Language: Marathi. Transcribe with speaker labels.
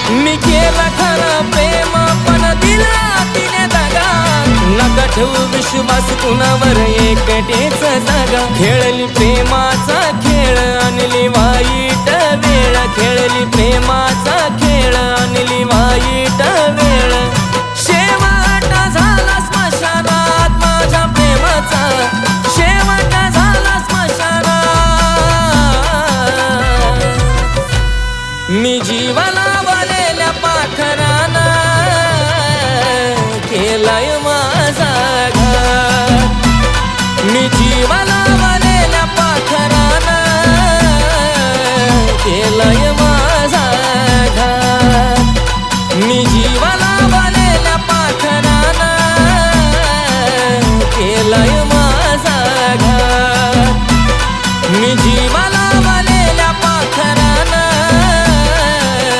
Speaker 1: मी केला खरा प्रेम पण दिला तिने दगा नका ठेवू विश्वास कुणावर एकटेच जागा खेळली प्रेमाचा खेळ आणली वाईट वेळ खेळली प्रेमाचा खेळ आणली वाईट वेळ शेवट झाला स्मशानात माझ्या प्रेमाचा शेवट झाला स्मशानात मी जीवाला वालेल्या पाखराना केलाय माझा घात मी जीवाला